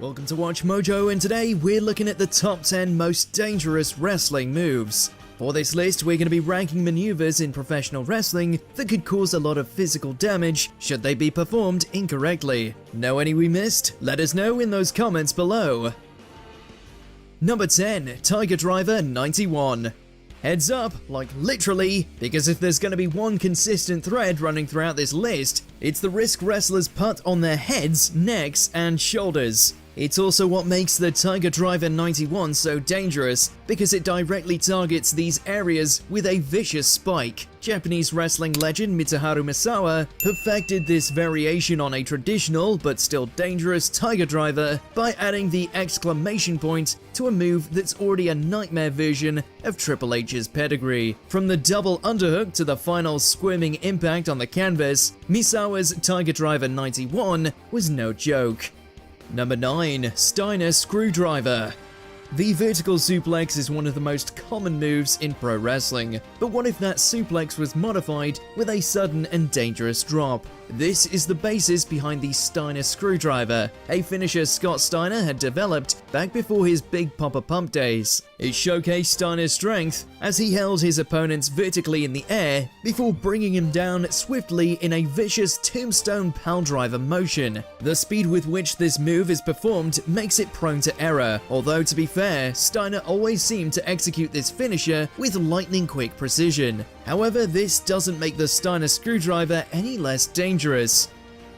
Welcome to WatchMojo, and today we're looking at the top 10 most dangerous wrestling moves. For this list, we're going to be ranking maneuvers in professional wrestling that could cause a lot of physical damage should they be performed incorrectly. Know any we missed? Let us know in those comments below. Number 10. Tiger Driver 91. Heads up, like literally, because if there's going to be one consistent thread running throughout this list, it's the risk wrestlers put on their heads, necks, and shoulders. It's also what makes the Tiger Driver 91 so dangerous, because it directly targets these areas with a vicious spike. Japanese wrestling legend Mitsuharu Misawa perfected this variation on a traditional but still dangerous Tiger Driver by adding the exclamation point to a move that's already a nightmare version of Triple H's pedigree. From the double underhook to the final squirming impact on the canvas, Misawa's Tiger Driver 91 was no joke. Number 9. Steiner Screwdriver. The vertical suplex is one of the most common moves in pro wrestling, but what if that suplex was modified with a sudden and dangerous drop? This is the basis behind the Steiner Screwdriver, a finisher Scott Steiner had developed back before his Big Papa Pump days. It showcased Steiner's strength as he held his opponents vertically in the air before bringing him down swiftly in a vicious tombstone piledriver motion. The speed with which this move is performed makes it prone to error, although to be fair, Steiner always seemed to execute this finisher with lightning-quick precision. However, this doesn't make the Steiner Screwdriver any less dangerous.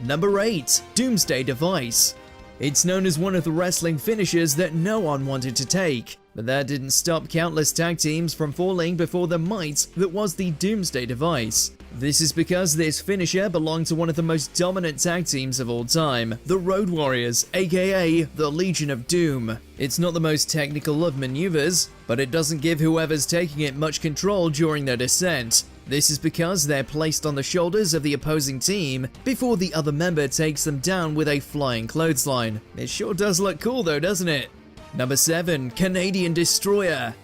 Number 8. Doomsday Device. It's known as one of the wrestling finishers that no one wanted to take, but that didn't stop countless tag teams from falling before the might that was the Doomsday Device. This is because this finisher belonged to one of the most dominant tag teams of all time, the Road Warriors, aka the Legion of Doom. It's not the most technical of maneuvers, but it doesn't give whoever's taking it much control during their descent. This is because they're placed on the shoulders of the opposing team before the other member takes them down with a flying clothesline. It sure does look cool though, doesn't it? Number 7. Canadian Destroyer.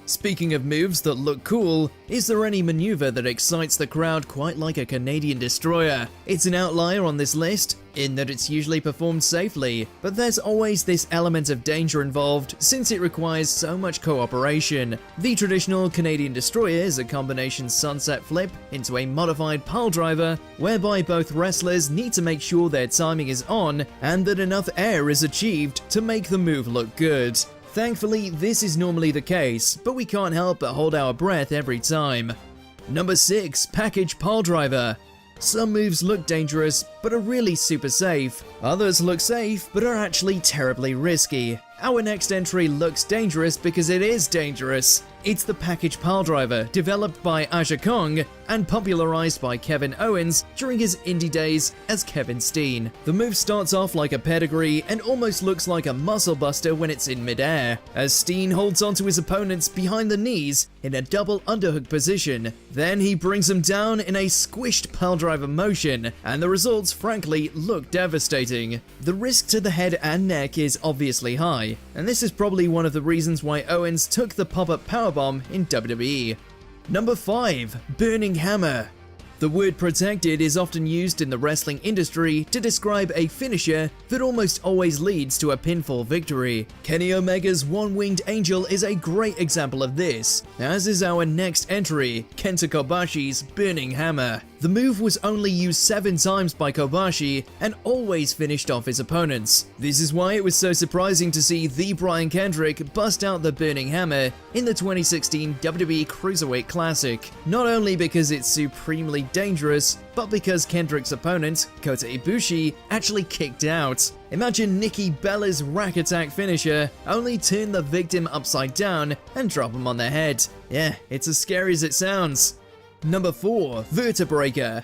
Speaking of moves that look cool, is there any maneuver that excites the crowd quite like a Canadian Destroyer? It's an outlier on this list, in that it's usually performed safely, but there's always this element of danger involved since it requires so much cooperation. The traditional Canadian Destroyer is a combination sunset flip into a modified piledriver, whereby both wrestlers need to make sure their timing is on and that enough air is achieved to make the move look good. Thankfully, this is normally the case, but we can't help but hold our breath every time. Number 6. Package Piledriver. Some moves look dangerous, but are really super safe. Others look safe, but are actually terribly risky. Our next entry looks dangerous because it is dangerous. It's the Package Piledriver, developed by Aja Kong and popularized by Kevin Owens during his indie days as Kevin Steen. The move starts off like a pedigree and almost looks like a muscle buster when it's in midair, as Steen holds onto his opponents behind the knees in a double underhook position. Then he brings them down in a squished piledriver motion, and the results frankly look devastating. The risk to the head and neck is obviously high, and this is probably one of the reasons why Owens took the pop-up powerbomb in WWE. Number 5. Burning Hammer. The word protected is often used in the wrestling industry to describe a finisher that almost always leads to a pinfall victory. Kenny Omega's One-Winged Angel is a great example of this, as is our next entry, Kenta Kobashi's Burning Hammer. The move was only used 7 times by Kobashi and always finished off his opponents. This is why it was so surprising to see the Brian Kendrick bust out the Burning Hammer in the 2016 WWE Cruiserweight Classic. Not only because it's supremely dangerous, but because Kendrick's opponent, Kota Ibushi, actually kicked out. Imagine Nikki Bella's rack attack finisher only turn the victim upside down and drop him on their head. Yeah, it's as scary as it sounds. Number 4. Vertebreaker.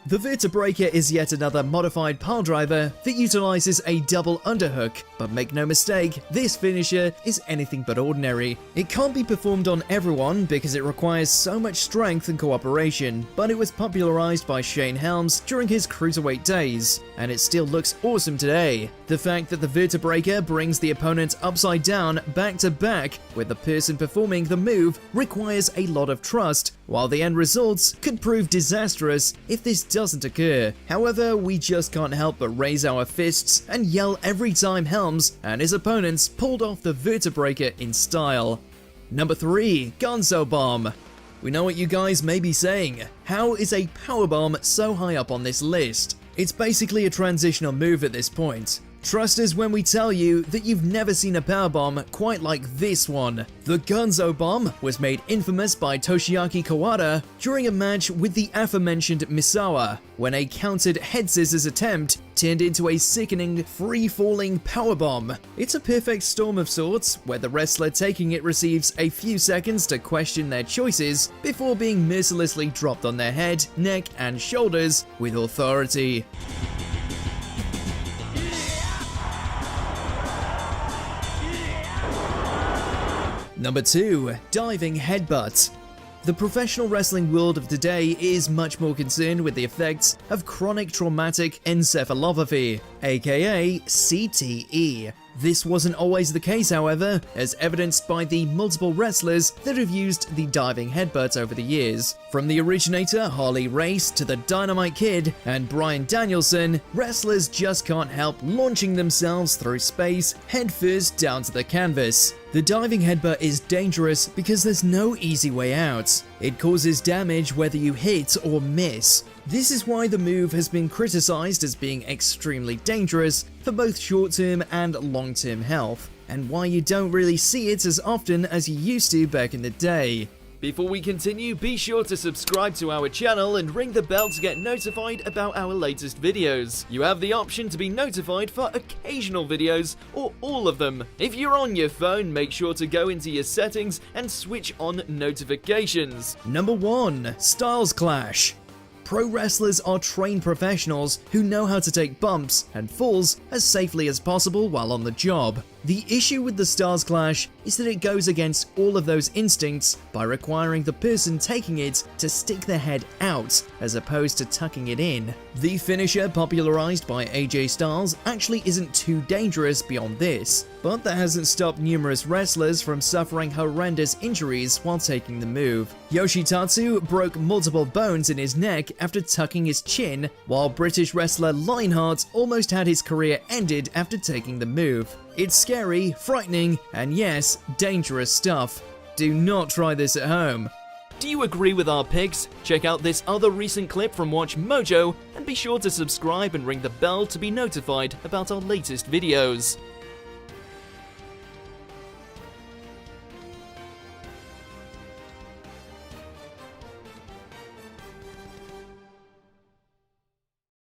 The Vertebreaker is yet another modified piledriver that utilizes a double underhook, but make no mistake, this finisher is anything but ordinary. It can't be performed on everyone because it requires so much strength and cooperation, but it was popularized by Shane Helms during his Cruiserweight days, and it still looks awesome today. The fact that the Vertebreaker brings the opponent upside down back to back with the person performing the move requires a lot of trust, while the end results could prove disastrous if this doesn't occur. However, we just can't help but raise our fists and yell every time Helms and his opponents pulled off the Vertebreaker in style. Number 3. Gonzo Bomb. We know what you guys may be saying. How is a powerbomb so high up on this list? It's basically a transitional move at this point. Trust us when we tell you that you've never seen a powerbomb quite like this one. The Gonzo Bomb was made infamous by Toshiaki Kawada during a match with the aforementioned Misawa, when a countered head scissors attempt turned into a sickening, free-falling powerbomb. It's a perfect storm of sorts, where the wrestler taking it receives a few seconds to question their choices before being mercilessly dropped on their head, neck, and shoulders with authority. Number 2. Diving Headbutt. The professional wrestling world of today is much more concerned with the effects of chronic traumatic encephalopathy, aka CTE. This wasn't always the case, however, as evidenced by the multiple wrestlers that have used the diving headbutt over the years. From the originator Harley Race to the Dynamite Kid and Bryan Danielson, wrestlers just can't help launching themselves through space headfirst down to the canvas. The diving headbutt is dangerous because there's no easy way out. It causes damage whether you hit or miss. This is why the move has been criticized as being extremely dangerous for both short-term and long-term health, and why you don't really see it as often as you used to back in the day. Before we continue, be sure to subscribe to our channel and ring the bell to get notified about our latest videos. You have the option to be notified for occasional videos or all of them. If you're on your phone, make sure to go into your settings and switch on notifications. Number 1. Styles Clash. Pro wrestlers are trained professionals who know how to take bumps and falls as safely as possible while on the job. The issue with the Styles Clash is that it goes against all of those instincts by requiring the person taking it to stick their head out as opposed to tucking it in. The finisher popularized by AJ Styles actually isn't too dangerous beyond this, but that hasn't stopped numerous wrestlers from suffering horrendous injuries while taking the move. Yoshitatsu broke multiple bones in his neck after tucking his chin, while British wrestler Lionheart almost had his career ended after taking the move. It's scary, frightening, and yes, dangerous stuff. Do not try this at home. Do you agree with our picks? Check out this other recent clip from WatchMojo, and be sure to subscribe and ring the bell to be notified about our latest videos.